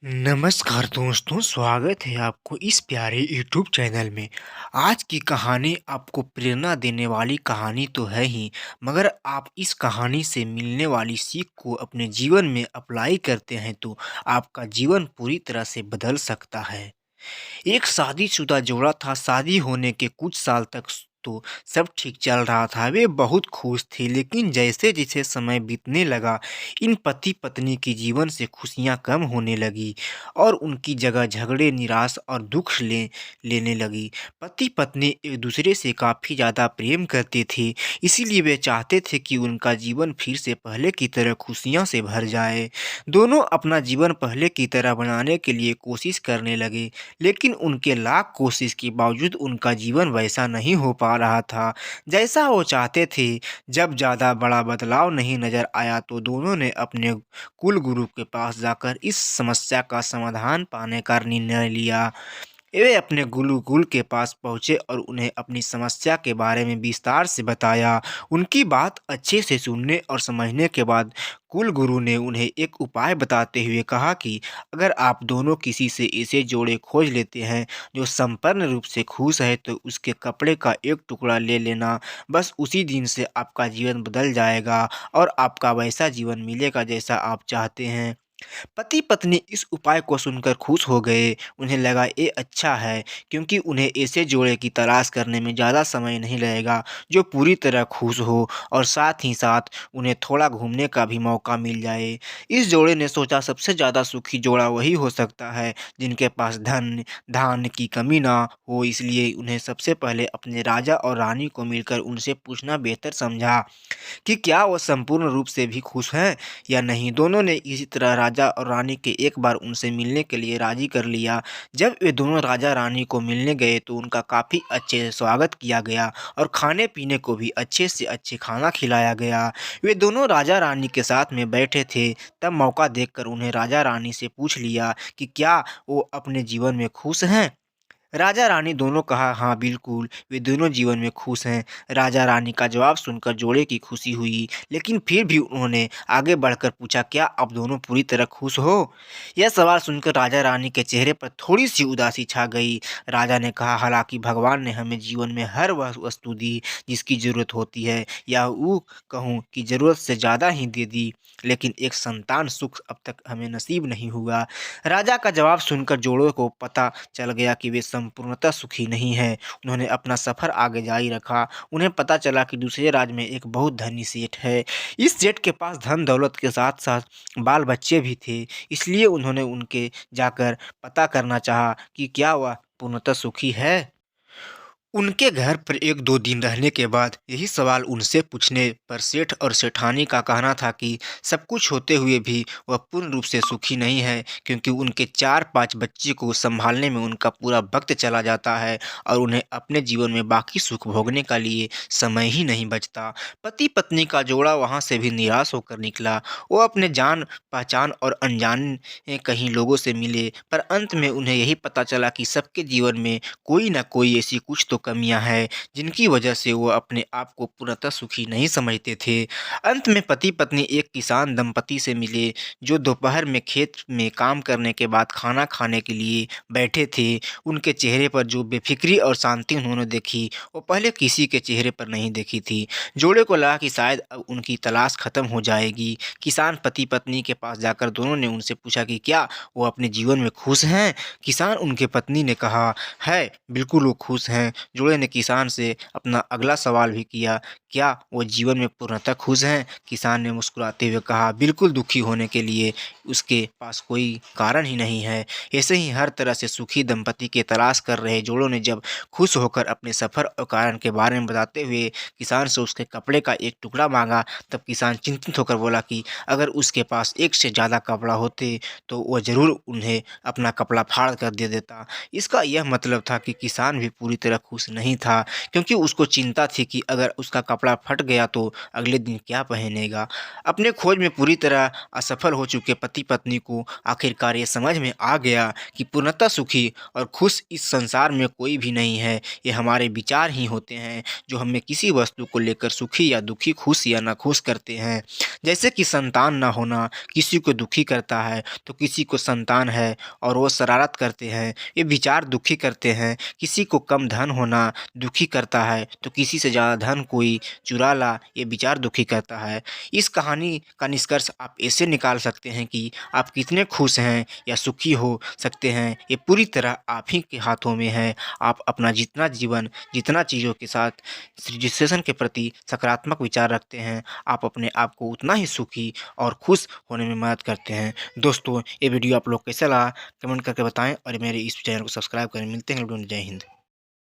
नमस्कार दोस्तों, स्वागत है आपको इस प्यारे यूट्यूब चैनल में। आज की कहानी आपको प्रेरणा देने वाली कहानी तो है ही, मगर आप इस कहानी से मिलने वाली सीख को अपने जीवन में अप्लाई करते हैं तो आपका जीवन पूरी तरह से बदल सकता है। एक शादीशुदा जोड़ा था। शादी होने के कुछ साल तक तो सब ठीक चल रहा था, वे बहुत खुश थे। लेकिन जैसे जैसे समय बीतने लगा, इन पति पत्नी के जीवन से खुशियां कम होने लगी और उनकी जगह झगड़े, निराश और दुख लेने लगी। पति पत्नी एक दूसरे से काफ़ी ज़्यादा प्रेम करते थे, इसीलिए वे चाहते थे कि उनका जीवन फिर से पहले की तरह खुशियां से भर जाए। दोनों अपना जीवन पहले की तरह बनाने के लिए कोशिश करने लगे, लेकिन उनके लाख कोशिश के बावजूद उनका जीवन वैसा नहीं हो पा रहा था जैसा वो चाहते थे। जब ज़्यादा बड़ा बदलाव नहीं नजर आया तो दोनों ने अपने कुल गुरु के पास जाकर इस समस्या का समाधान पाने का निर्णय लिया। वे अपने गुरुकुल के पास पहुंचे और उन्हें अपनी समस्या के बारे में विस्तार से बताया। उनकी बात अच्छे से सुनने और समझने के बाद कुल गुरु ने उन्हें एक उपाय बताते हुए कहा कि अगर आप दोनों किसी से ऐसे जोड़े खोज लेते हैं जो संपूर्ण रूप से खुश है तो उसके कपड़े का एक टुकड़ा ले लेना। बस उसी दिन से आपका जीवन बदल जाएगा और आपका वैसा जीवन मिलेगा जैसा आप चाहते हैं। पति पत्नी इस उपाय को सुनकर खुश हो गए। उन्हें लगा ये अच्छा है, क्योंकि उन्हें ऐसे जोड़े की तलाश करने में ज़्यादा समय नहीं लगेगा जो पूरी तरह खुश हो और साथ ही साथ उन्हें थोड़ा घूमने का भी मौका मिल जाए। इस जोड़े ने सोचा सबसे ज़्यादा सुखी जोड़ा वही हो सकता है जिनके पास धन धान्य की कमी ना हो, इसलिए उन्हें सबसे पहले अपने राजा और रानी को मिलकर उनसे पूछना बेहतर समझा कि क्या वो संपूर्ण रूप से भी खुश हैं या नहीं। दोनों ने इसी तरह राजा और रानी के एक बार उनसे मिलने के लिए राजी कर लिया। जब वे दोनों राजा रानी को मिलने गए तो उनका काफ़ी अच्छे से स्वागत किया गया और खाने पीने को भी अच्छे से अच्छे खाना खिलाया गया। वे दोनों राजा रानी के साथ में बैठे थे, तब मौका देखकर उन्हें राजा रानी से पूछ लिया कि क्या वो अपने जीवन में खुश हैं। राजा रानी दोनों कहा हाँ बिल्कुल, वे दोनों जीवन में खुश हैं। राजा रानी का जवाब सुनकर जोड़े की खुशी हुई, लेकिन फिर भी उन्होंने आगे बढ़कर पूछा क्या आप दोनों पूरी तरह खुश हो। यह सवाल सुनकर राजा रानी के चेहरे पर थोड़ी सी उदासी छा गई। राजा ने कहा हालांकि भगवान ने हमें जीवन में हर वह वस्तु दी जिसकी जरूरत होती है, या वो कहूँ कि जरूरत से ज़्यादा ही दे दी, लेकिन एक संतान सुख अब तक हमें नसीब नहीं हुआ। राजा का जवाब सुनकर जोड़ों को पता चल गया कि वे संपूर्णतः सुखी नहीं हैं। उन्होंने अपना सफ़र आगे जारी रखा। उन्हें पता चला कि दूसरे राज्य में एक बहुत धनी सेठ है। इस सेठ के पास धन दौलत के साथ साथ बाल बच्चे भी थे, इसलिए उन्होंने उनके जाकर पता करना चाहा कि क्या वह पूर्णतः सुखी है। उनके घर पर 1-2 दिन रहने के बाद यही सवाल उनसे पूछने पर सेठ और सेठानी का कहना था कि सब कुछ होते हुए भी वह पूर्ण रूप से सुखी नहीं है, क्योंकि उनके 4-5 बच्चे को संभालने में उनका पूरा वक्त चला जाता है और उन्हें अपने जीवन में बाकी सुख भोगने का लिए समय ही नहीं बचता। पति पत्नी का जोड़ा वहाँ से भी निराश होकर निकला। वो अपने जान पहचान और अनजाने कहीं लोगों से मिले, पर अंत में उन्हें यही पता चला कि सबके जीवन में कोई ना कोई ऐसी कुछ तो कमियां हैं जिनकी वजह से वो अपने आप को पूर्णतः सुखी नहीं समझते थे। अंत में पति पत्नी एक किसान दंपति से मिले जो दोपहर में खेत में काम करने के बाद खाना खाने के लिए बैठे थे। उनके चेहरे पर जो बेफिक्री और शांति उन्होंने देखी वो पहले किसी के चेहरे पर नहीं देखी थी। जोड़े को लगा कि शायद अब उनकी तलाश खत्म हो जाएगी। किसान पति पत्नी के पास जाकर दोनों ने उनसे पूछा कि क्या वो अपने जीवन में खुश हैं। किसान उनके पत्नी ने कहा है बिल्कुल वो खुश हैं। जोड़े ने किसान से अपना अगला सवाल भी किया, क्या वो जीवन में पूर्णतः खुश हैं। किसान ने मुस्कुराते हुए कहा बिल्कुल, दुखी होने के लिए उसके पास कोई कारण ही नहीं है। ऐसे ही हर तरह से सुखी दंपति की तलाश कर रहे जोड़ों ने जब खुश होकर अपने सफ़र और कारण के बारे में बताते हुए किसान से उसके कपड़े का एक टुकड़ा मांगा, तब किसान चिंतित होकर बोला कि अगर उसके पास एक से ज़्यादा कपड़ा होते तो वह ज़रूर उन्हें अपना कपड़ा फाड़ कर दे देता। इसका यह मतलब था कि किसान भी पूरी तरह खुश नहीं था, क्योंकि उसको चिंता थी कि अगर उसका कपड़ा कपड़ा फट गया तो अगले दिन क्या पहनेगा। अपने खोज में पूरी तरह असफल हो चुके पति पत्नी को आखिरकार ये समझ में आ गया कि पूर्णतः सुखी और खुश इस संसार में कोई भी नहीं है। ये हमारे विचार ही होते हैं जो हमें किसी वस्तु को लेकर सुखी या दुखी, खुश या नाखुश करते हैं। जैसे कि संतान ना होना किसी को दुखी करता है तो किसी को संतान है और वो शरारत करते हैं, ये विचार दुखी करते हैं। किसी को कम धन होना दुखी करता है तो किसी से ज़्यादा धन कोई चुरा ला, ये विचार दुखी करता है। इस कहानी का निष्कर्ष आप ऐसे निकाल सकते हैं कि आप कितने खुश हैं या सुखी हो सकते हैं ये पूरी तरह आप ही के हाथों में है। आप अपना जितना जीवन, जितना चीज़ों के साथ रजिस्ट्रेशन के प्रति सकारात्मक विचार रखते हैं, आप अपने आप को उतना ही सुखी और खुश होने में मदद करते हैं। दोस्तों, ये वीडियो आप लोग कैसा लगा कमेंट करके बताएं और मेरे इस चैनल को सब्सक्राइब करें। मिलते हैं, जय हिंद।